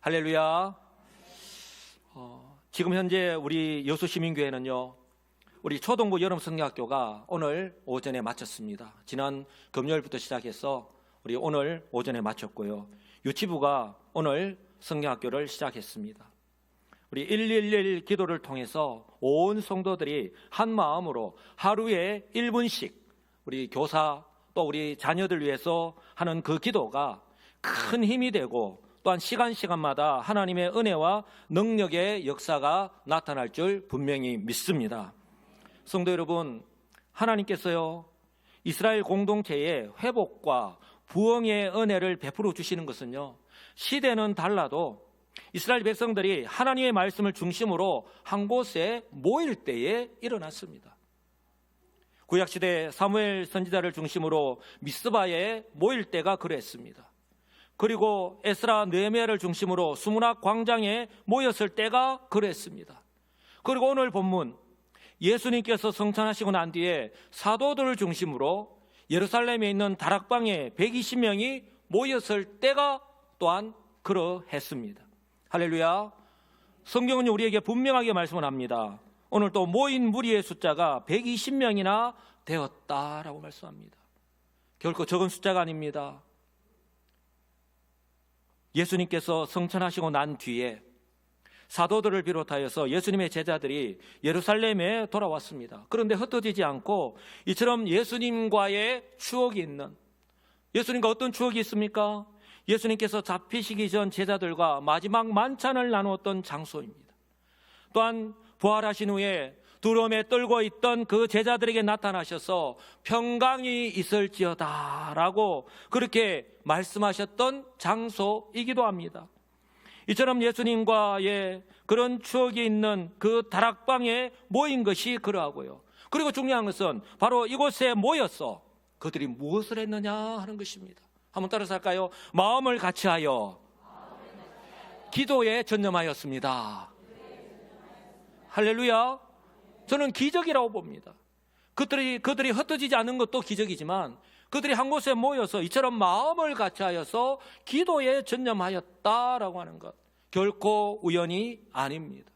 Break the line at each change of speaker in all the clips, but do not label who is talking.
할렐루야. 지금 현재 우리 여수시민교회는요, 우리 초동부 여름성경학교가 오늘 오전에 마쳤습니다. 지난 금요일부터 시작해서 우리 오늘 오전에 마쳤고요. 유치부가 오늘 성경학교를 시작했습니다. 우리 111 기도를 통해서 온 성도들이 한 마음으로 하루에 1분씩 우리 교사 또 우리 자녀들 위해서 하는 그 기도가 큰 힘이 되고, 또한 시간마다 하나님의 은혜와 능력의 역사가 나타날 줄 분명히 믿습니다. 성도 여러분, 하나님께서요, 이스라엘 공동체의 회복과 부흥의 은혜를 베풀어 주시는 것은요, 시대는 달라도 이스라엘 백성들이 하나님의 말씀을 중심으로 한 곳에 모일 때에 일어났습니다. 구약시대 사무엘 선지자를 중심으로 미스바에 모일 때가 그랬습니다. 그리고 에스라 느헤미야를 중심으로 수문학 광장에 모였을 때가 그랬습니다. 그리고 오늘 본문 예수님께서 성천하시고 난 뒤에 사도들을 중심으로 예루살렘에 있는 다락방에 120명이 모였을 때가 또한 그러했습니다. 할렐루야. 성경은 우리에게 분명하게 말씀을 합니다. 오늘 또 모인 무리의 숫자가 120명이나 되었다라고 말씀합니다. 결코 적은 숫자가 아닙니다. 예수님께서 성천하시고 난 뒤에 사도들을 비롯하여서 예수님의 제자들이 예루살렘에 돌아왔습니다. 그런데 흩어지지 않고 이처럼 예수님과의 추억이 있는, 예수님과 어떤 추억이 있습니까? 예수님께서 잡히시기 전 제자들과 마지막 만찬을 나누었던 장소입니다. 또한 부활하신 후에 두려움에 떨고 있던 그 제자들에게 나타나셔서 평강이 있을지어다 라고 그렇게 말씀하셨던 장소이기도 합니다. 이처럼 예수님과의 그런 추억이 있는 그 다락방에 모인 것이 그러하고요. 그리고 중요한 것은 바로 이곳에 모여서 그들이 무엇을 했느냐 하는 것입니다. 한번 따라서 할까요? 마음을 같이하여 기도에 전념하였습니다. 할렐루야. 저는 기적이라고 봅니다. 그들이 흩어지지 않은 것도 기적이지만 그들이 한 곳에 모여서 이처럼 마음을 같이하여서 기도에 전념하였다라고 하는 것, 결코 우연이 아닙니다.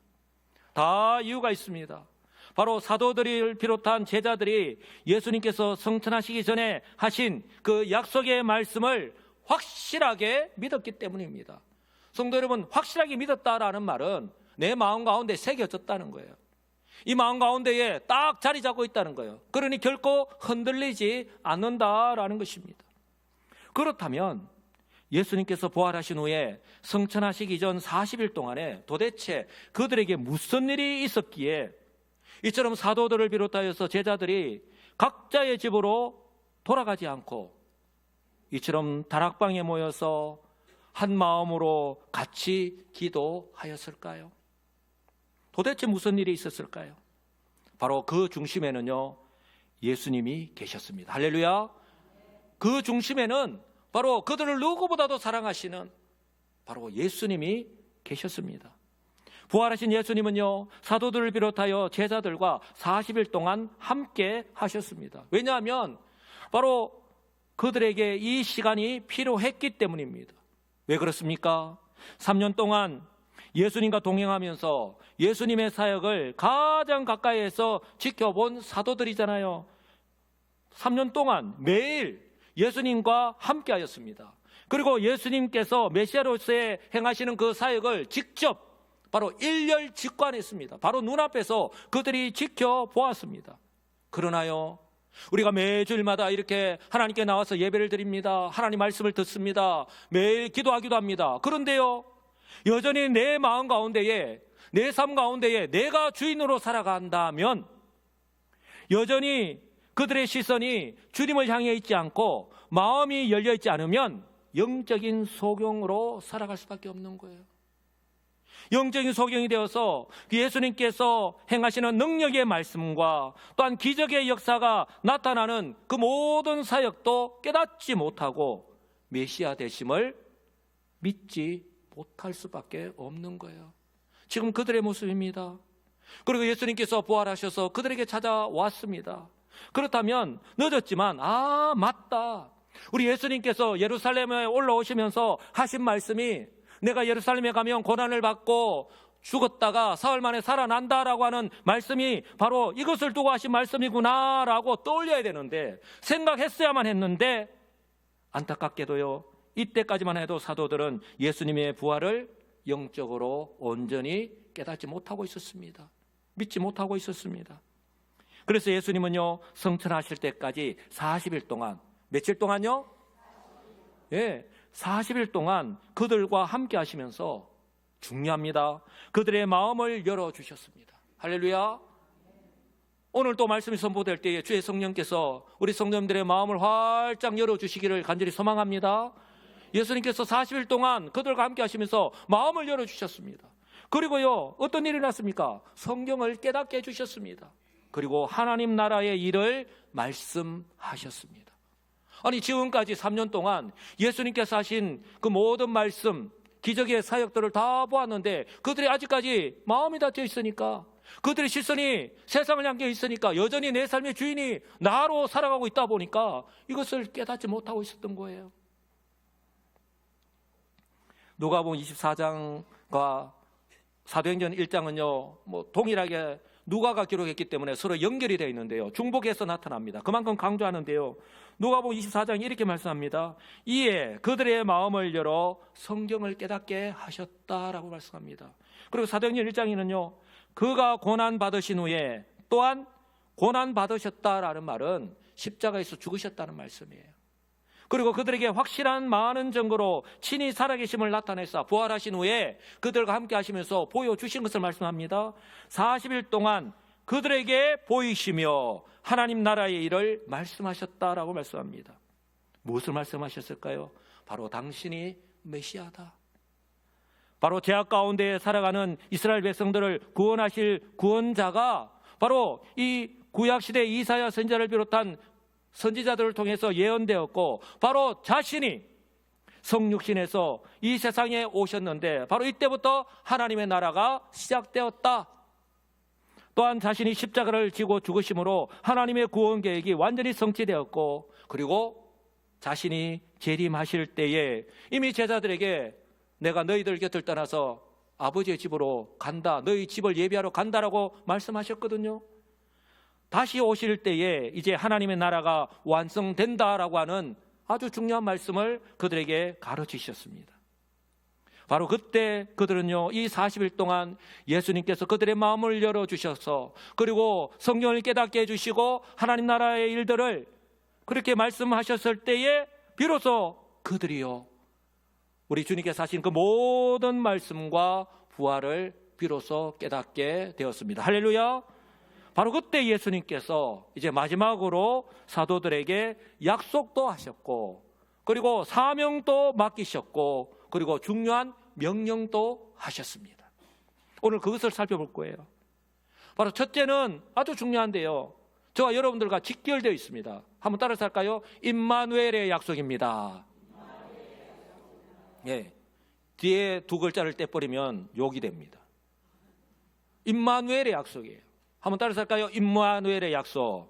다 이유가 있습니다. 바로 사도들을 비롯한 제자들이 예수님께서 성천하시기 전에 하신 그 약속의 말씀을 확실하게 믿었기 때문입니다. 성도 여러분, 확실하게 믿었다라는 말은 내 마음 가운데 새겨졌다는 거예요. 이 마음 가운데에 딱 자리 잡고 있다는 거예요. 그러니 결코 흔들리지 않는다라는 것입니다. 그렇다면 예수님께서 부활하신 후에 성천하시기 전 40일 동안에 도대체 그들에게 무슨 일이 있었기에 이처럼 사도들을 비롯하여서 제자들이 각자의 집으로 돌아가지 않고 이처럼 다락방에 모여서 한 마음으로 같이 기도하였을까요? 도대체 무슨 일이 있었을까요? 바로 그 중심에는요, 예수님이 계셨습니다. 할렐루야. 그 중심에는 바로 그들을 누구보다도 사랑하시는 바로 예수님이 계셨습니다. 부활하신 예수님은요, 사도들을 비롯하여 제자들과 40일 동안 함께 하셨습니다. 왜냐하면 바로 그들에게 이 시간이 필요했기 때문입니다. 왜 그렇습니까? 3년 동안 예수님과 동행하면서 예수님의 사역을 가장 가까이에서 지켜본 사도들이잖아요. 3년 동안 매일 예수님과 함께 하였습니다. 그리고 예수님께서 메시아로서의 행하시는 그 사역을 직접 바로 일렬 직관했습니다. 바로 눈앞에서 그들이 지켜보았습니다. 그러나요, 우리가 매주일마다 이렇게 하나님께 나와서 예배를 드립니다. 하나님 말씀을 듣습니다. 매일 기도하기도 합니다. 그런데요, 여전히 내 마음 가운데에, 내 삶 가운데에 내가 주인으로 살아간다면 여전히 그들의 시선이 주님을 향해 있지 않고 마음이 열려 있지 않으면 영적인 소경으로 살아갈 수밖에 없는 거예요. 영적인 소경이 되어서 예수님께서 행하시는 능력의 말씀과 또한 기적의 역사가 나타나는 그 모든 사역도 깨닫지 못하고 메시아 되심을 믿지 못할 수밖에 없는 거예요. 지금 그들의 모습입니다. 그리고 예수님께서 부활하셔서 그들에게 찾아왔습니다. 그렇다면 늦었지만 맞다, 우리 예수님께서 예루살렘에 올라오시면서 하신 말씀이 내가 예루살렘에 가면 고난을 받고 죽었다가 사흘 만에 살아난다라고 하는 말씀이 바로 이것을 두고 하신 말씀이구나라고 떠올려야 되는데, 생각했어야만 했는데, 안타깝게도요, 이때까지만 해도 사도들은 예수님의 부활을 영적으로 온전히 깨닫지 못하고 있었습니다. 믿지 못하고 있었습니다. 그래서 예수님은요, 성천하실 때까지 40일 동안, 며칠 동안요? 40일 동안 그들과 함께 하시면서, 중요합니다, 그들의 마음을 열어주셨습니다. 할렐루야. 오늘 또 말씀이 선포될 때에 주의 성령께서 우리 성도님들의 마음을 활짝 열어주시기를 간절히 소망합니다. 예수님께서 40일 동안 그들과 함께 하시면서 마음을 열어주셨습니다. 그리고요, 어떤 일이 났습니까? 성경을 깨닫게 해주셨습니다. 그리고 하나님 나라의 일을 말씀하셨습니다. 아니, 지금까지 3년 동안 예수님께서 하신 그 모든 말씀, 기적의 사역들을 다 보았는데 그들이 아직까지 마음이 닫혀 있으니까, 그들의 시선이 세상을 향해 있으니까, 여전히 내 삶의 주인이 나로 살아가고 있다 보니까 이것을 깨닫지 못하고 있었던 거예요. 누가복음 24장과 사도행전 1장은요, 동일하게 누가가 기록했기 때문에 서로 연결이 되어 있는데요, 중복해서 나타납니다. 그만큼 강조하는데요, 누가복음 24장이 이렇게 말씀합니다. 이에 그들의 마음을 열어 성경을 깨닫게 하셨다라고 말씀합니다. 그리고 사도행전 1장에는요, 그가 고난받으신 후에 또한 고난받으셨다라는 말은 십자가에서 죽으셨다는 말씀이에요. 그리고 그들에게 확실한 많은 증거로 친히 살아계심을 나타내사 부활하신 후에 그들과 함께 하시면서 보여주신 것을 말씀합니다. 40일 동안 그들에게 보이시며 하나님 나라의 일을 말씀하셨다라고 말씀합니다. 무엇을 말씀하셨을까요? 바로 당신이 메시아다. 바로 죄악 가운데 살아가는 이스라엘 백성들을 구원하실 구원자가 바로 이 구약시대 이사야 선지자를 비롯한 선지자들을 통해서 예언되었고, 바로 자신이 성육신에서 이 세상에 오셨는데 바로 이때부터 하나님의 나라가 시작되었다. 또한 자신이 십자가를 지고 죽으심으로 하나님의 구원 계획이 완전히 성취되었고, 그리고 자신이 재림하실 때에 이미 제자들에게 내가 너희들 곁을 떠나서 아버지의 집으로 간다, 너희 집을 예비하러 간다라고 말씀하셨거든요. 다시 오실 때에 이제 하나님의 나라가 완성된다라고 하는 아주 중요한 말씀을 그들에게 가르치셨습니다. 바로 그때 그들은요, 이 40일 동안 예수님께서 그들의 마음을 열어주셔서, 그리고 성경을 깨닫게 해주시고 하나님 나라의 일들을 그렇게 말씀하셨을 때에 비로소 그들이요, 우리 주님께서 하신 그 모든 말씀과 부활을 비로소 깨닫게 되었습니다. 할렐루야. 바로 그때 예수님께서 이제 마지막으로 사도들에게 약속도 하셨고, 그리고 사명도 맡기셨고, 그리고 중요한 명령도 하셨습니다. 오늘 그것을 살펴볼 거예요. 바로 첫째는 아주 중요한데요, 저와 여러분들과 직결되어 있습니다. 한번 따라서 할까요? 임마누엘의 약속입니다. 예, 뒤에 두 글자를 떼버리면 욕이 됩니다. 임마누엘의 약속이에요. 한번 따라서 할까요? 임마누엘의 약속.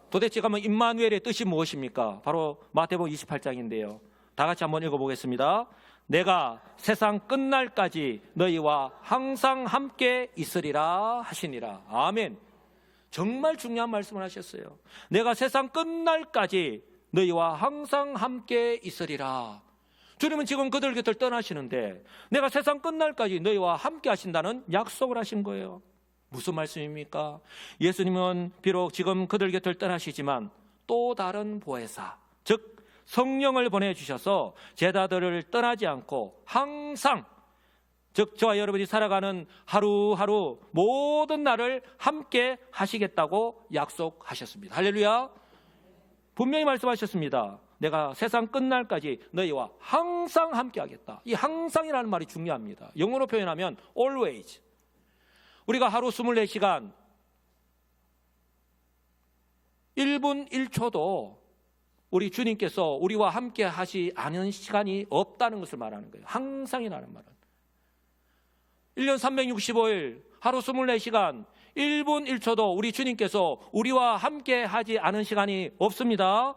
도대체 그러면 임마누엘의 뜻이 무엇입니까? 바로 마태복음 28장인데요. 다 같이 한번 읽어보겠습니다. 내가 세상 끝날까지 너희와 항상 함께 있으리라 하시니라. 아멘. 정말 중요한 말씀을 하셨어요. 내가 세상 끝날까지 너희와 항상 함께 있으리라. 주님은 지금 그들 곁을 떠나시는데 내가 세상 끝날까지 너희와 함께 하신다는 약속을 하신 거예요. 무슨 말씀입니까? 예수님은 비록 지금 그들 곁을 떠나시지만 또 다른 보혜사, 즉 성령을 보내주셔서 제자들을 떠나지 않고 항상, 즉 저와 여러분이 살아가는 하루하루 모든 날을 함께 하시겠다고 약속하셨습니다. 할렐루야. 분명히 말씀하셨습니다. 내가 세상 끝날까지 너희와 항상 함께 하겠다. 이 항상이라는 말이 중요합니다. 영어로 표현하면 always. 우리가 하루 24시간 1분 1초도 우리 주님께서 우리와 함께 하시 않은 시간이 없다는 것을 말하는 거예요. 항상이라는 말은 1년 365일 하루 24시간 1분 1초도 우리 주님께서 우리와 함께 하지 않은 시간이 없습니다.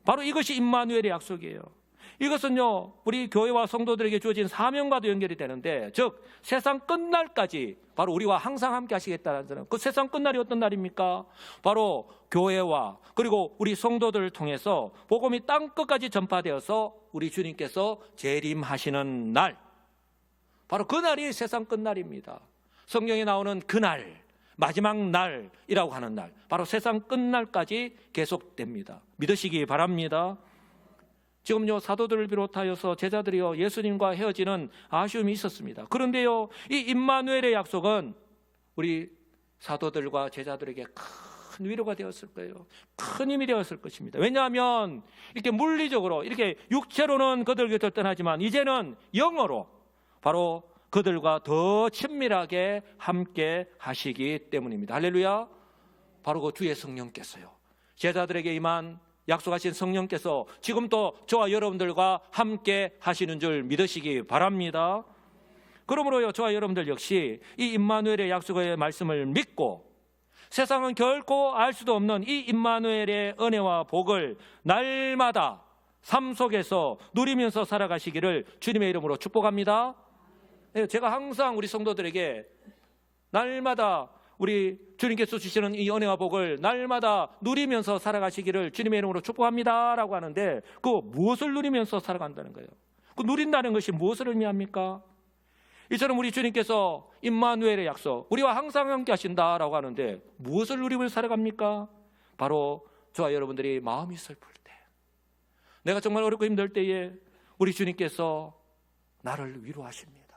바로 이것이 임마누엘의 약속이에요. 이것은요, 우리 교회와 성도들에게 주어진 사명과도 연결이 되는데, 즉 세상 끝날까지 바로 우리와 항상 함께 하시겠다는 거는, 그 세상 끝날이 어떤 날입니까? 바로 교회와 그리고 우리 성도들을 통해서 복음이 땅 끝까지 전파되어서 우리 주님께서 재림하시는 날, 바로 그 날이 세상 끝날입니다. 성경에 나오는 그날, 마지막 날이라고 하는 날, 바로 세상 끝날까지 계속됩니다. 믿으시기 바랍니다. 지금요, 사도들을 비롯하여서 제자들이요, 예수님과 헤어지는 아쉬움이 있었습니다. 그런데요, 이 임마누엘의 약속은 우리 사도들과 제자들에게 큰 위로가 되었을 거예요. 큰 힘이 되었을 것입니다. 왜냐하면 이렇게 물리적으로, 이렇게 육체로는 그들 곁을 떠나지만 이제는 영어로 바로 그들과 더 친밀하게 함께 하시기 때문입니다. 할렐루야. 바로 그 주의 성령께서요, 제자들에게 임한 약속하신 성령께서 지금도 저와 여러분들과 함께 하시는 줄 믿으시기 바랍니다. 그러므로요, 저와 여러분들 역시 이 임마누엘의 약속의 말씀을 믿고 세상은 결코 알 수도 없는 이 임마누엘의 은혜와 복을 날마다 삶 속에서 누리면서 살아가시기를 주님의 이름으로 축복합니다. 제가 항상 우리 성도들에게 날마다 우리 주님께서 주시는 이 은혜와 복을 날마다 누리면서 살아가시기를 주님의 이름으로 축복합니다 라고 하는데, 그 무엇을 누리면서 살아간다는 거예요? 그 누린다는 것이 무엇을 의미합니까? 이처럼 우리 주님께서 임마누엘의 약속, 우리와 항상 함께 하신다라고 하는데 무엇을 누리면서 살아갑니까? 바로 저와 여러분들이 마음이 슬플 때, 내가 정말 어렵고 힘들 때에 우리 주님께서 나를 위로하십니다.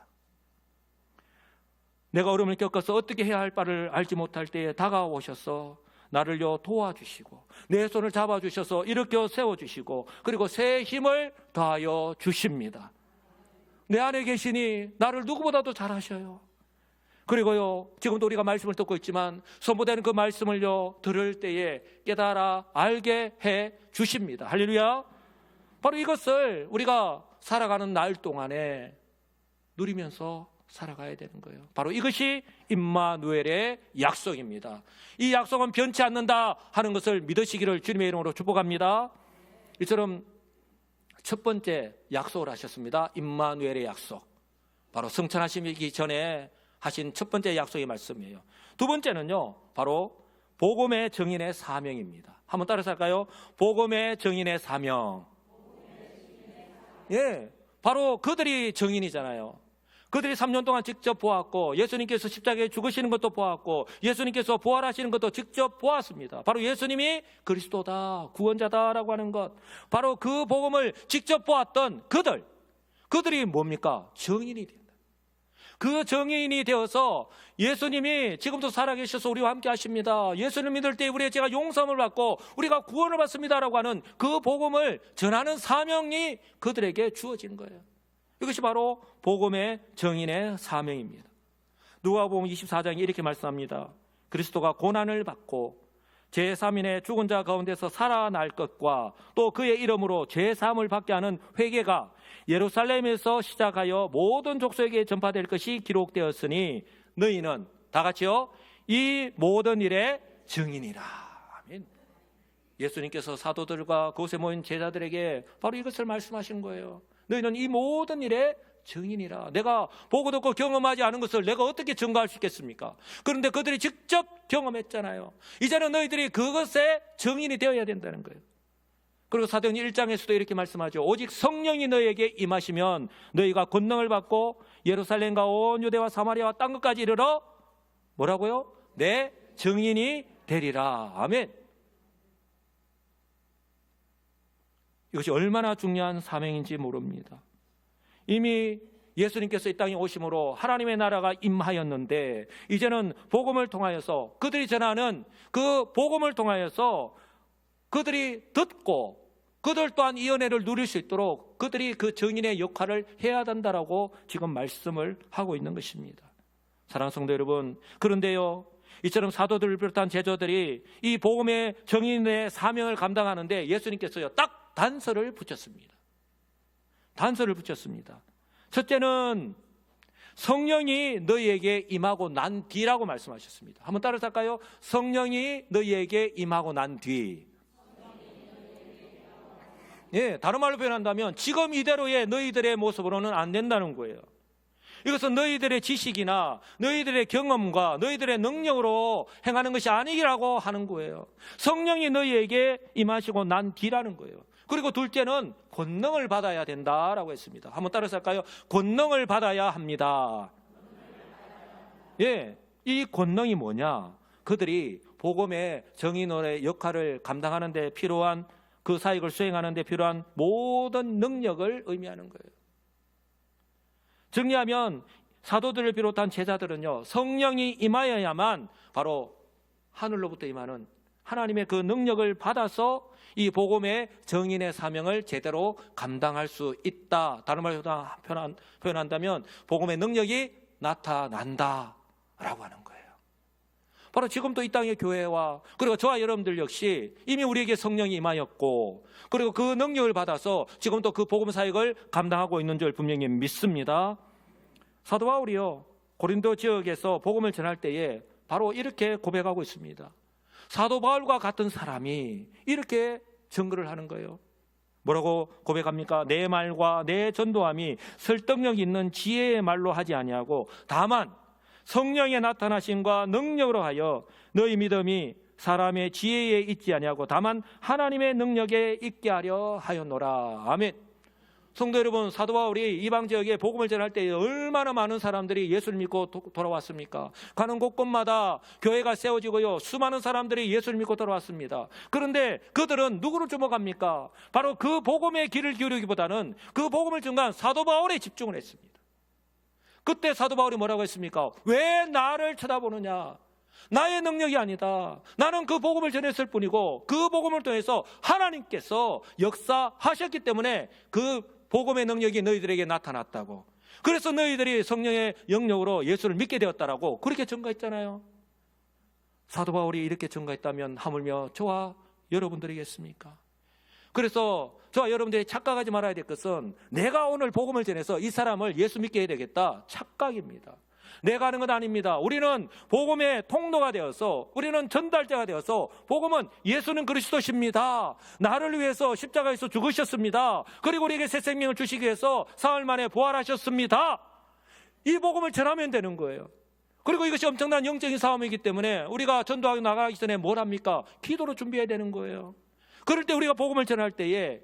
내가 어려움을 겪어서 어떻게 해야 할 바를 알지 못할 때에 다가오셔서 나를요 도와주시고 내 손을 잡아주셔서 일으켜 세워주시고 그리고 새 힘을 더하여 주십니다. 내 안에 계시니 나를 누구보다도 잘 아셔요. 그리고요, 지금도 우리가 말씀을 듣고 있지만 선포되는 그 말씀을요 들을 때에 깨달아 알게 해 주십니다. 할렐루야. 바로 이것을 우리가 살아가는 날 동안에 누리면서 살아가야 되는 거예요. 바로 이것이 임마누엘의 약속입니다. 이 약속은 변치 않는다 하는 것을 믿으시기를 주님의 이름으로 축복합니다. 이처럼 첫 번째 약속을 하셨습니다. 임마누엘의 약속, 바로 성천하시기 전에 하신 첫 번째 약속의 말씀이에요. 두 번째는요, 바로 복음의 증인의 사명입니다. 한번 따라서 할까요? 복음의 증인의 사명. 예, 바로 그들이 증인이잖아요. 그들이 3년 동안 직접 보았고, 예수님께서 십자가에 죽으시는 것도 보았고, 예수님께서 부활하시는 것도 직접 보았습니다. 바로 예수님이 그리스도다, 구원자다라고 하는 것, 바로 그 복음을 직접 보았던 그들이 뭡니까? 증인이 된다. 그 증인이 되어서 예수님이 지금도 살아계셔서 우리와 함께 하십니다. 예수를 믿을 때 우리의 죄가 용서함을 받고 우리가 구원을 받습니다라고 하는 그 복음을 전하는 사명이 그들에게 주어진 거예요. 이것이 바로 복음의 증인의 사명입니다. 누가복음 24장에 이렇게 말씀합니다. 그리스도가 고난을 받고 제3인의 죽은 자 가운데서 살아날 것과 또 그의 이름으로 제3을 받게 하는 회개가 예루살렘에서 시작하여 모든 족속에게 전파될 것이 기록되었으니 너희는 다 같이요 이 모든 일의 증인이라. 아멘. 예수님께서 사도들과 그곳에 모인 제자들에게 바로 이것을 말씀하신 거예요. 너희는 이 모든 일의 증인이라. 내가 보고 듣고 경험하지 않은 것을 내가 어떻게 증거할 수 있겠습니까? 그런데 그들이 직접 경험했잖아요. 이제는 너희들이 그것의 증인이 되어야 된다는 거예요. 그리고 사도행전 1장에서도 이렇게 말씀하죠. 오직 성령이 너희에게 임하시면 너희가 권능을 받고 예루살렘과 온 유대와 사마리아와 땅 끝까지 이르러 뭐라고요? 내 증인이 되리라. 아멘. 이것이 얼마나 중요한 사명인지 모릅니다. 이미 예수님께서 이 땅에 오심으로 하나님의 나라가 임하였는데 이제는 복음을 통하여서 그들이 전하는 그 복음을 통하여서 그들이 듣고 그들 또한 이 은혜를 누릴 수 있도록 그들이 그 증인의 역할을 해야 된다라고 지금 말씀을 하고 있는 것입니다. 사랑하는 성도 여러분, 그런데요, 이처럼 사도들을 비롯한 제자들이 이 복음의 증인의 사명을 감당하는데 예수님께서요 딱 단서를 붙였습니다. 단서를 붙였습니다. 첫째는 성령이 너희에게 임하고 난 뒤라고 말씀하셨습니다. 한번 따라서 할까요? 성령이 너희에게 임하고 난 뒤. 예, 다른 말로 표현한다면 지금 이대로의 너희들의 모습으로는 안 된다는 거예요. 이것은 너희들의 지식이나 너희들의 경험과 너희들의 능력으로 행하는 것이 아니라고 하는 거예요. 성령이 너희에게 임하시고 난 뒤라는 거예요. 그리고 둘째는 권능을 받아야 된다라고 했습니다. 한번 따라서 할까요? 권능을 받아야 합니다. 예, 이 권능이 뭐냐? 그들이 복음의 정인원의 역할을 감당하는 데 필요한 그 사역을 수행하는 데 필요한 모든 능력을 의미하는 거예요. 정리하면 사도들을 비롯한 제자들은요, 성령이 임하여야만 바로 하늘로부터 임하는 하나님의 그 능력을 받아서 이 복음의 정인의 사명을 제대로 감당할 수 있다. 다른 말로 표현한다면 복음의 능력이 나타난다 라고 하는 거예요. 바로 지금도 이 땅의 교회와 그리고 저와 여러분들 역시 이미 우리에게 성령이 임하였고, 그리고 그 능력을 받아서 지금도 그 복음 사역을 감당하고 있는 줄 분명히 믿습니다. 사도 바울이요, 고린도 지역에서 복음을 전할 때에 바로 이렇게 고백하고 있습니다. 사도 바울과 같은 사람이 이렇게 증거를 하는 거예요. 뭐라고 고백합니까? 내 말과 내 전도함이 설득력 있는 지혜의 말로 하지 아니하고 다만 성령의 나타나심과 능력으로 하여 너희 믿음이 사람의 지혜에 있지 아니하고 다만 하나님의 능력에 있게 하려 하였노라. 아멘. 성도 여러분, 사도 바울이 이방 지역에 복음을 전할 때 얼마나 많은 사람들이 예수를 믿고 돌아왔습니까? 가는 곳곳마다 교회가 세워지고요, 수많은 사람들이 예수를 믿고 돌아왔습니다. 그런데 그들은 누구를 주목합니까? 바로 그 복음의 길을 기울이기보다는 그 복음을 전한 사도 바울에 집중을 했습니다. 그때 사도 바울이 뭐라고 했습니까? 왜 나를 쳐다보느냐? 나의 능력이 아니다. 나는 그 복음을 전했을 뿐이고 그 복음을 통해서 하나님께서 역사하셨기 때문에 그 복음의 능력이 너희들에게 나타났다고. 그래서 너희들이 성령의 영역으로 예수를 믿게 되었다라고 그렇게 증거했잖아요. 사도 바울이 이렇게 증거했다면 하물며 저와 여러분들이겠습니까? 그래서 저와 여러분들이 착각하지 말아야 될 것은 내가 오늘 복음을 전해서 이 사람을 예수 믿게 해야 되겠다, 착각입니다. 내가 하는 건 아닙니다. 우리는 복음의 통로가 되어서, 우리는 전달자가 되어서, 복음은 예수는 그리스도십니다, 나를 위해서 십자가에서 죽으셨습니다, 그리고 우리에게 새 생명을 주시기 위해서 사흘 만에 부활하셨습니다, 이 복음을 전하면 되는 거예요. 그리고 이것이 엄청난 영적인 싸움이기 때문에 우리가 전도하고 나가기 전에 뭘 합니까? 기도로 준비해야 되는 거예요. 그럴 때 우리가 복음을 전할 때에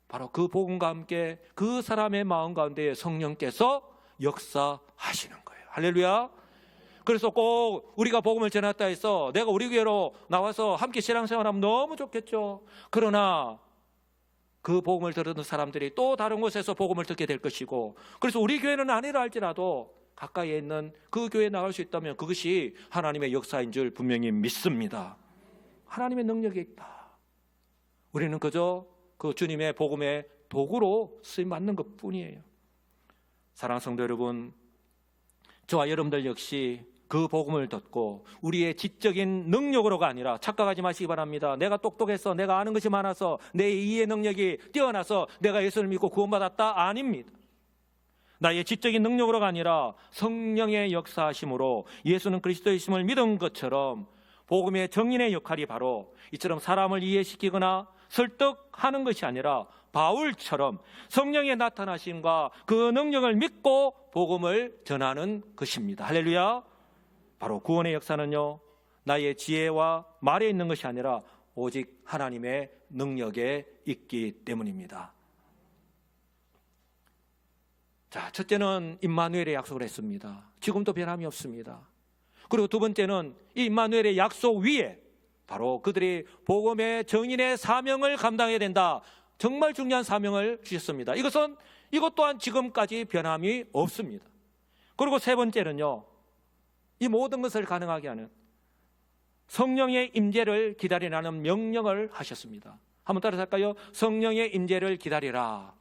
바로 그 복음과 함께 그 사람의 마음 가운데 성령께서 역사하시는 거예요. 할렐루야. 그래서 꼭 우리가 복음을 전했다 해서 내가 우리 교회로 나와서 함께 신앙생활하면 너무 좋겠죠. 그러나 그 복음을 들은 사람들이 또 다른 곳에서 복음을 듣게 될 것이고, 그래서 우리 교회는 아니라 할지라도 가까이에 있는 그 교회에 나갈 수 있다면 그것이 하나님의 역사인 줄 분명히 믿습니다. 하나님의 능력이 있다. 우리는 그저 그 주님의 복음의 도구로 쓰임받는 것뿐이에요. 사랑하는 성도 여러분, 저와 여러분들 역시 그 복음을 듣고 우리의 지적인 능력으로가 아니라 착각하지 마시기 바랍니다. 내가 똑똑해서, 내가 아는 것이 많아서, 내 이해 능력이 뛰어나서 내가 예수를 믿고 구원받았다, 아닙니다. 나의 지적인 능력으로가 아니라 성령의 역사하심으로 예수는 그리스도이심을 믿은 것처럼 복음의 정인의 역할이 바로 이처럼 사람을 이해시키거나 설득하는 것이 아니라 바울처럼 성령의 나타나심과 그 능력을 믿고 복음을 전하는 것입니다. 할렐루야. 바로 구원의 역사는요, 나의 지혜와 말에 있는 것이 아니라 오직 하나님의 능력에 있기 때문입니다. 자, 첫째는 임마누엘의 약속을 했습니다. 지금도 변함이 없습니다. 그리고 두 번째는 이 임마누엘의 약속 위에 바로 그들이 복음의 정인의 사명을 감당해야 된다, 정말 중요한 사명을 주셨습니다. 이것 또한 지금까지 변함이 없습니다. 그리고 세 번째는요, 이 모든 것을 가능하게 하는 성령의 임재를 기다리라는 명령을 하셨습니다. 한번 따라서 할까요? 성령의 임재를 기다리라.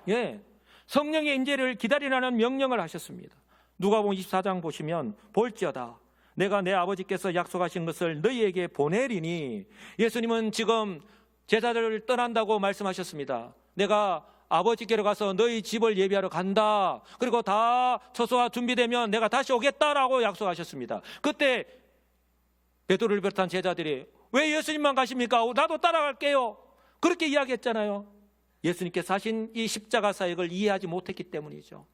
예, 성령의 임재를 기다리라는 명령을 하셨습니다. 누가복음 24장 보시면 볼지어다 내가 내 아버지께서 약속하신 것을 너희에게 보내리니, 예수님은 지금 제자들을 떠난다고 말씀하셨습니다. 내가 아버지께로 가서 너희 집을 예비하러 간다, 그리고 다 처소가 준비되면 내가 다시 오겠다라고 약속하셨습니다. 그때 베드로를 비롯한 제자들이 왜 예수님만 가십니까? 나도 따라갈게요. 그렇게 이야기했잖아요. 예수님께서 하신 이 십자가 사역을 이해하지 못했기 때문이죠.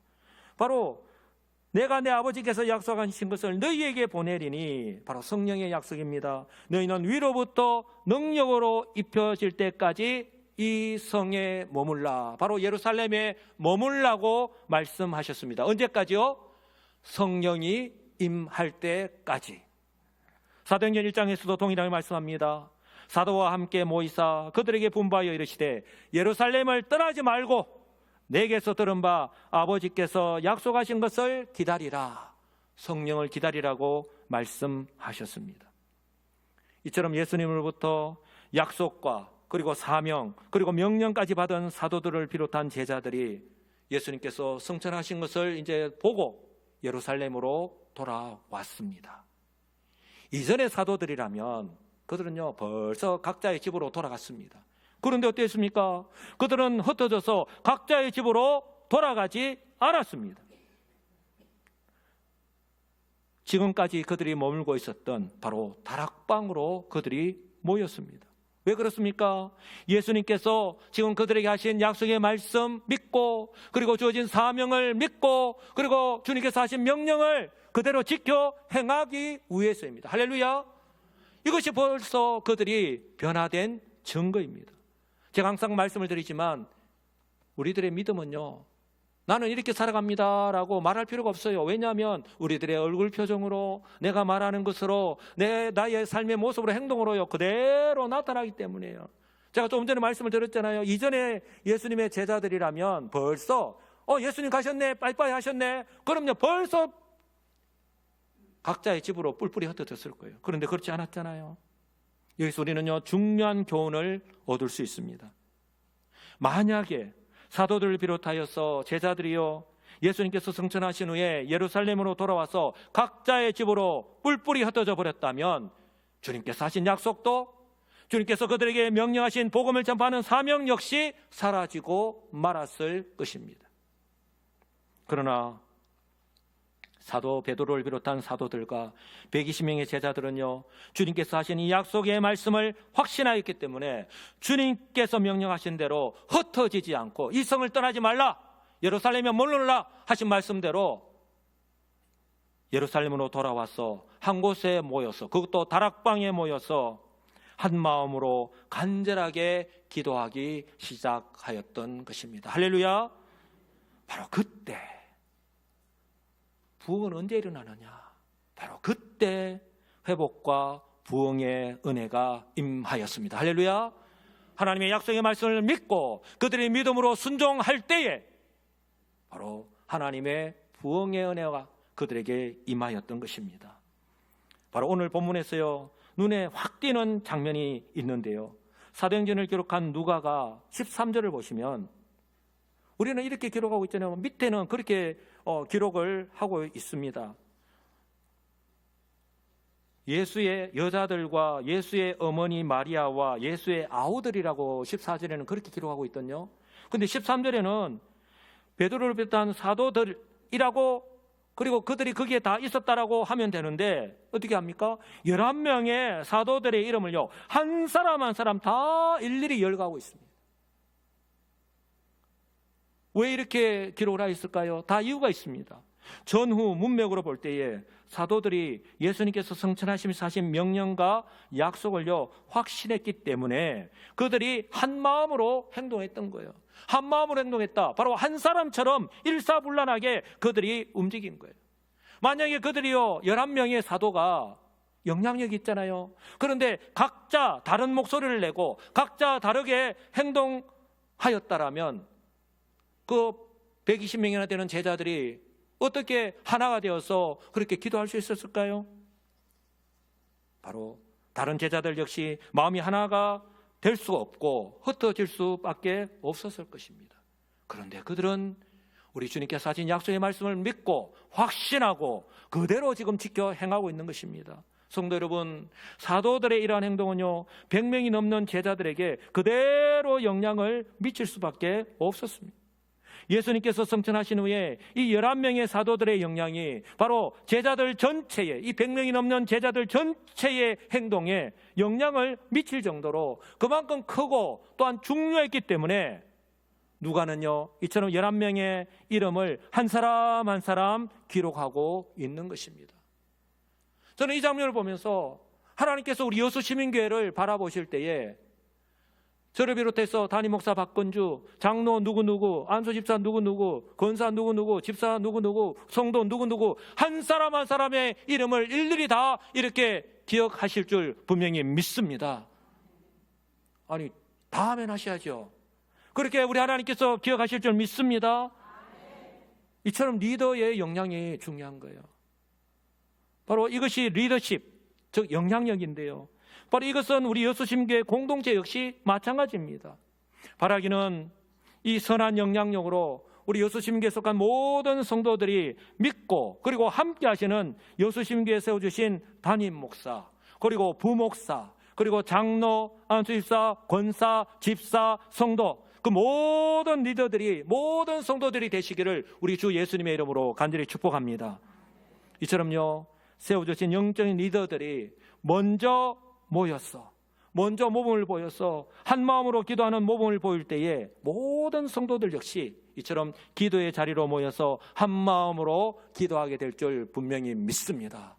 바로 내가 내 아버지께서 약속하신 것을 너희에게 보내리니, 바로 성령의 약속입니다. 너희는 위로부터 능력으로 입혀질 때까지 이 성에 머물라. 바로 예루살렘에 머물라고 말씀하셨습니다. 언제까지요? 성령이 임할 때까지. 사도행전 1장에서도 동일하게 말씀합니다. 사도와 함께 모이사 그들에게 분부하여 이르시되 예루살렘을 떠나지 말고 내게서 들은 바 아버지께서 약속하신 것을 기다리라. 성령을 기다리라고 말씀하셨습니다. 이처럼 예수님으로부터 약속과 그리고 사명 그리고 명령까지 받은 사도들을 비롯한 제자들이 예수님께서 승천하신 것을 이제 보고 예루살렘으로 돌아왔습니다. 이전의 사도들이라면 그들은요 벌써 각자의 집으로 돌아갔습니다. 그런데 어땠습니까? 그들은 흩어져서 각자의 집으로 돌아가지 않았습니다. 지금까지 그들이 머물고 있었던 바로 다락방으로 그들이 모였습니다. 왜 그렇습니까? 예수님께서 지금 그들에게 하신 약속의 말씀 믿고, 그리고 주어진 사명을 믿고, 그리고 주님께서 하신 명령을 그대로 지켜 행하기 위해서입니다. 할렐루야. 이것이 벌써 그들이 변화된 증거입니다. 제가 항상 말씀을 드리지만 우리들의 믿음은요, 나는 이렇게 살아갑니다 라고 말할 필요가 없어요. 왜냐하면 우리들의 얼굴 표정으로, 내가 말하는 것으로, 나의 삶의 모습으로, 행동으로요 그대로 나타나기 때문이에요. 제가 조금 전에 말씀을 드렸잖아요. 이전에 예수님의 제자들이라면 벌써 예수님 가셨네, 빠이빠이 하셨네, 그럼요 벌써 각자의 집으로 뿔뿔이 흩어졌을 거예요. 그런데 그렇지 않았잖아요. 여기서 우리는요 중요한 교훈을 얻을 수 있습니다. 만약에 사도들을 비롯하여서 제자들이요 예수님께서 승천하신 후에 예루살렘으로 돌아와서 각자의 집으로 뿔뿔이 흩어져 버렸다면 주님께서 하신 약속도, 주님께서 그들에게 명령하신 복음을 전파하는 사명 역시 사라지고 말았을 것입니다. 그러나 사도 베드로를 비롯한 사도들과 120명의 제자들은요 주님께서 하신 이 약속의 말씀을 확신하였기 때문에 주님께서 명령하신 대로 흩어지지 않고 이 성을 떠나지 말라, 예루살렘에 머물라 하신 말씀대로 예루살렘으로 돌아와서 한 곳에 모여서, 그것도 다락방에 모여서 한 마음으로 간절하게 기도하기 시작하였던 것입니다. 할렐루야. 바로 그때 부흥은 언제 일어나느냐? 바로 그때 회복과 부흥의 은혜가 임하였습니다. 할렐루야. 하나님의 약속의 말씀을 믿고 그들이 믿음으로 순종할 때에 바로 하나님의 부흥의 은혜가 그들에게 임하였던 것입니다. 바로 오늘 본문에서요 눈에 확 띄는 장면이 있는데요, 사도행전을 기록한 누가가 13절을 보시면 우리는 이렇게 기록하고 있잖아요. 밑에는 그렇게 기록을 하고 있습니다. 예수의 여자들과 예수의 어머니 마리아와 예수의 아우들이라고 14절에는 그렇게 기록하고 있거든요. 그런데 13절에는 베드로를 비롯한 사도들이라고, 그리고 그들이 거기에 다 있었다라고 하면 되는데 어떻게 합니까? 11명의 사도들의 이름을요 한 사람 한 사람 다 일일이 열거하고 있습니다. 왜 이렇게 기록을 하였을까요? 다 이유가 있습니다. 전후 문맥으로 볼 때에 사도들이 예수님께서 성천하시면서 하신 명령과 약속을요 확신했기 때문에 그들이 한 마음으로 행동했던 거예요. 한 마음으로 행동했다. 바로 한 사람처럼 일사불란하게 그들이 움직인 거예요. 만약에 그들이요 11명의 사도가 영향력이 있잖아요. 그런데 각자 다른 목소리를 내고 각자 다르게 행동하였다라면 그 120명이나 되는 제자들이 어떻게 하나가 되어서 그렇게 기도할 수 있었을까요? 바로 다른 제자들 역시 마음이 하나가 될 수가 없고 흩어질 수밖에 없었을 것입니다. 그런데 그들은 우리 주님께서 하신 약속의 말씀을 믿고 확신하고 그대로 지금 지켜 행하고 있는 것입니다. 성도 여러분, 사도들의 이러한 행동은요 100명이 넘는 제자들에게 그대로 영향을 미칠 수밖에 없었습니다. 예수님께서 성천하신 후에 이 11명의 사도들의 영향이 바로 제자들 전체에, 이 100명이 넘는 제자들 전체의 행동에 영향을 미칠 정도로 그만큼 크고 또한 중요했기 때문에 누가는요, 이처럼 11명의 이름을 한 사람 한 사람 기록하고 있는 것입니다. 저는 이 장면을 보면서 하나님께서 우리 여수 시민교회를 바라보실 때에 저를 비롯해서 담임 목사 박건주, 장로 누구누구, 안수 집사 누구누구, 권사 누구누구, 집사 누구누구, 성도 누구누구 한 사람 한 사람의 이름을 일일이 다 이렇게 기억하실 줄 분명히 믿습니다. 아니, 다 아멘 하셔야죠. 그렇게 우리 하나님께서 기억하실 줄 믿습니다. 이처럼 리더의 역량이 중요한 거예요. 바로 이것이 리더십, 즉 영향력인데요. 바로 이것은 우리 여수심교회 공동체 역시 마찬가지입니다. 바라기는 이 선한 영향력으로 우리 여수심교회에 속한 모든 성도들이 믿고 그리고 함께 하시는 여수심교회에 세워주신 담임 목사, 그리고 부목사, 그리고 장로, 안수집사, 권사, 집사, 성도, 그 모든 리더들이, 모든 성도들이 되시기를 우리 주 예수님의 이름으로 간절히 축복합니다. 이처럼요, 세워주신 영적인 리더들이 먼저 모범을 보여서 한 마음으로 기도하는 모범을 보일 때에 모든 성도들 역시 이처럼 기도의 자리로 모여서 한 마음으로 기도하게 될 줄 분명히 믿습니다.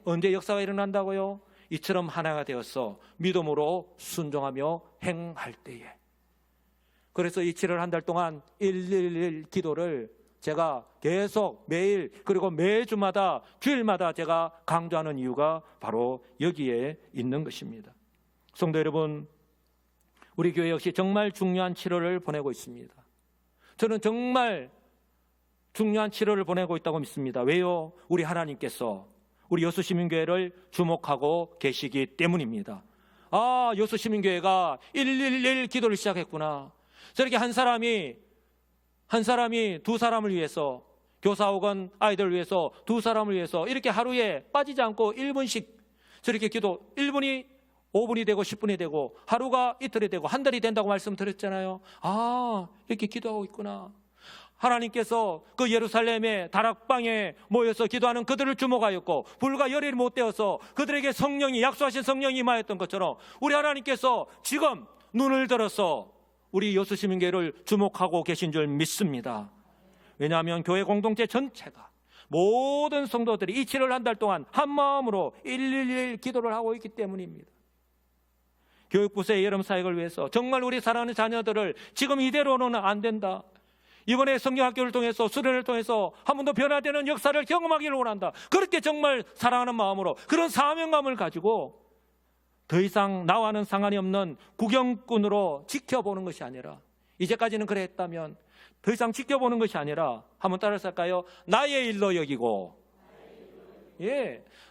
언제 역사가 일어난다고요? 이처럼 하나가 되어서 믿음으로 순종하며 행할 때에. 그래서 이 7월 한 달 동안 111 기도를 제가 계속 매일 그리고 매주마다 주일마다 제가 강조하는 이유가 바로 여기에 있는 것입니다. 성도 여러분, 우리 교회 역시 정말 중요한 7월을 보내고 있습니다. 저는 정말 중요한 7월을 보내고 있다고 믿습니다. 왜요? 우리 하나님께서 우리 여수시민교회를 주목하고 계시기 때문입니다. 아, 여수시민교회가 111 기도를 시작했구나. 저렇게 한 사람이 두 사람을 위해서, 교사 혹은 아이들을 위해서 두 사람을 위해서 이렇게 하루에 빠지지 않고 1분씩 저렇게 기도, 1분이 5분이 되고 10분이 되고 하루가 이틀이 되고 한 달이 된다고 말씀드렸잖아요. 아, 이렇게 기도하고 있구나. 하나님께서 그 예루살렘의 다락방에 모여서 기도하는 그들을 주목하였고 불과 열흘이 못 되어서 그들에게 성령이, 약속하신 성령이 임하였던 것처럼 우리 하나님께서 지금 눈을 들어서 우리 여수시민교회를 주목하고 계신 줄 믿습니다. 왜냐하면 교회 공동체 전체가, 모든 성도들이 이 7월 한 달 동안 한 마음으로 111 기도를 하고 있기 때문입니다. 교육부서의 여름 사역을 위해서 정말 우리 사랑하는 자녀들을 지금 이대로는 안 된다. 이번에 성경학교를 통해서, 수련을 통해서 한 번 더 변화되는 역사를 경험하기를 원한다. 그렇게 정말 사랑하는 마음으로, 그런 사명감을 가지고 더 이상 나와는 상관이 없는 구경꾼으로 지켜보는 것이 아니라, 이제까지는 그래 했다면 더 이상 지켜보는 것이 아니라 한번 따라서 할까요? 나의 일로 여기고,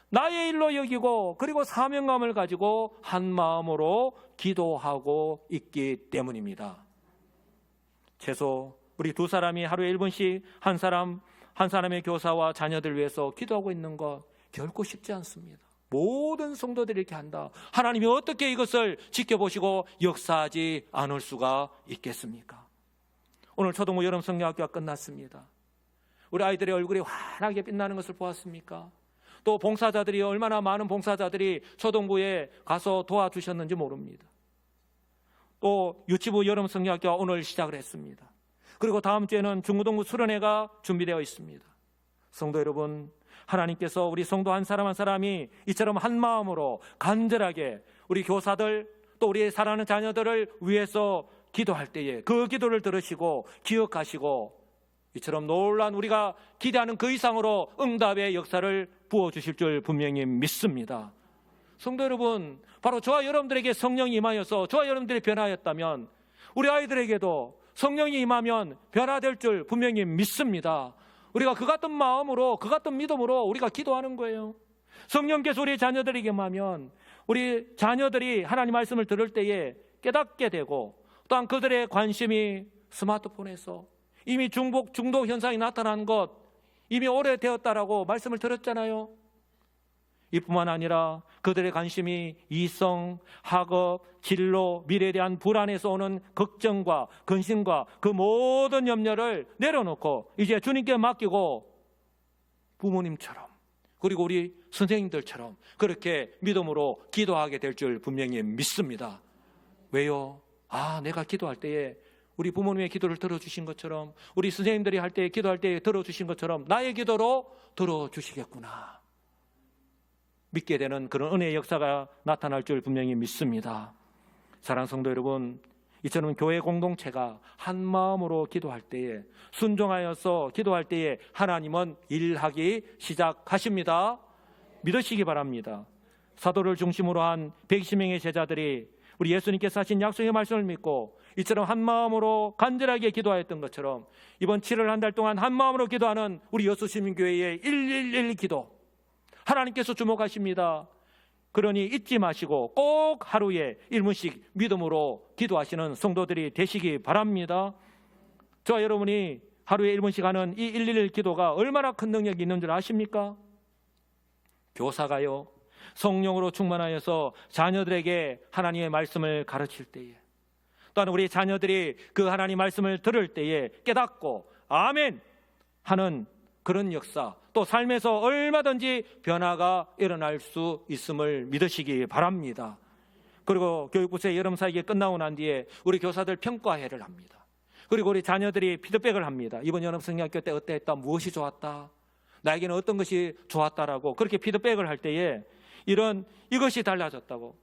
나의 일로 여기고, 그리고 사명감을 가지고 한 마음으로 기도하고 있기 때문입니다. 최소 우리 두 사람이 하루에 1분씩 한 사람의 교사와 자녀들 위해서 기도하고 있는 것 결코 쉽지 않습니다. 모든 성도들이 이렇게 한다. 하나님이 어떻게 이것을 지켜보시고 역사하지 않을 수가 있겠습니까? 오늘 초등부 여름 성경학교가 끝났습니다. 우리 아이들의 얼굴이 환하게 빛나는 것을 보았습니까? 또 봉사자들이, 얼마나 많은 봉사자들이 초등부에 가서 도와주셨는지 모릅니다. 또 유치부 여름 성경학교가 오늘 시작을 했습니다. 그리고 다음 주에는 중고등부 수련회가 준비되어 있습니다. 성도 여러분, 하나님께서 우리 성도 한 사람 한 사람이 이처럼 한 마음으로 간절하게 우리 교사들, 또 우리 사랑하는 자녀들을 위해서 기도할 때에 그 기도를 들으시고 기억하시고 이처럼 놀라운, 우리가 기대하는 그 이상으로 응답의 역사를 부어주실 줄 분명히 믿습니다. 성도 여러분, 바로 저와 여러분들에게 성령이 임하여서 저와 여러분들이 변화했다면 우리 아이들에게도 성령이 임하면 변화될 줄 분명히 믿습니다. 우리가 그 같은 마음으로, 그 같은 믿음으로 우리가 기도하는 거예요. 성령께서 우리 자녀들에게 임하면 우리 자녀들이 하나님 말씀을 들을 때에 깨닫게 되고, 또한 그들의 관심이 스마트폰에서 이미 중독 현상이 나타난 것 이미 오래되었다라고 말씀을 드렸잖아요. 이뿐만 아니라 그들의 관심이 이성, 학업, 진로, 미래에 대한 불안에서 오는 걱정과 근심과 그 모든 염려를 내려놓고 이제 주님께 맡기고 부모님처럼 그리고 우리 선생님들처럼 그렇게 믿음으로 기도하게 될 줄 분명히 믿습니다. 왜요? 내가 기도할 때에 우리 부모님의 기도를 들어주신 것처럼 우리 선생님들이 할 때 기도할 때 들어주신 것처럼 나의 기도로 들어주시겠구나. 믿게 되는 그런 은혜의 역사가 나타날 줄 분명히 믿습니다. 사랑하는 성도 여러분, 이처럼 교회 공동체가 한 마음으로 기도할 때에 순종하여서 기도할 때에 하나님은 일하기 시작하십니다. 믿으시기 바랍니다. 사도를 중심으로 한 120명의 제자들이 우리 예수님께서 하신 약속의 말씀을 믿고 이처럼 한 마음으로 간절하게 기도하였던 것처럼 이번 7월 한 달 동안 한 마음으로 기도하는 우리 여수시민교회의 111 기도 하나님께서 주목하십니다. 그러니 잊지 마시고 꼭 하루에 1분씩 믿음으로 기도하시는 성도들이 되시기 바랍니다. 저와 여러분이 하루에 1분씩 하는 이 111 기도가 얼마나 큰 능력이 있는 줄 아십니까? 교사가요, 성령으로 충만하여서 자녀들에게 하나님의 말씀을 가르칠 때에, 또한 우리 자녀들이 그 하나님 말씀을 들을 때에 깨닫고 아멘 하는 그런 역사, 또 삶에서 얼마든지 변화가 일어날 수 있음을 믿으시기 바랍니다. 그리고 교육부서의 여름사역이 끝나고 난 뒤에 우리 교사들 평가회를 합니다. 그리고 우리 자녀들이 피드백을 합니다. 이번 여름성경학교 때 어땠다, 무엇이 좋았다, 나에게는 어떤 것이 좋았다라고 그렇게 피드백을 할 때에 이것이 달라졌다고,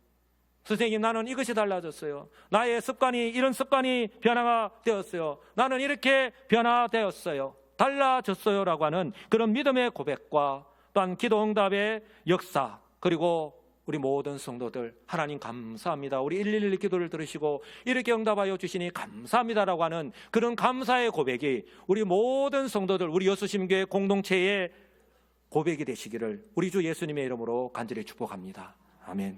선생님 나는 이것이 달라졌어요, 나의 습관이 이런 습관이 변화가 되었어요, 나는 이렇게 변화되었어요, 달라졌어요 라고 하는 그런 믿음의 고백과 또한 기도 응답의 역사, 그리고 우리 모든 성도들 하나님 감사합니다, 우리 111 기도를 들으시고 이렇게 응답하여 주시니 감사합니다라고 하는 그런 감사의 고백이 우리 모든 성도들, 우리 여수심교회 공동체의 고백이 되시기를 우리 주 예수님의 이름으로 간절히 축복합니다. 아멘.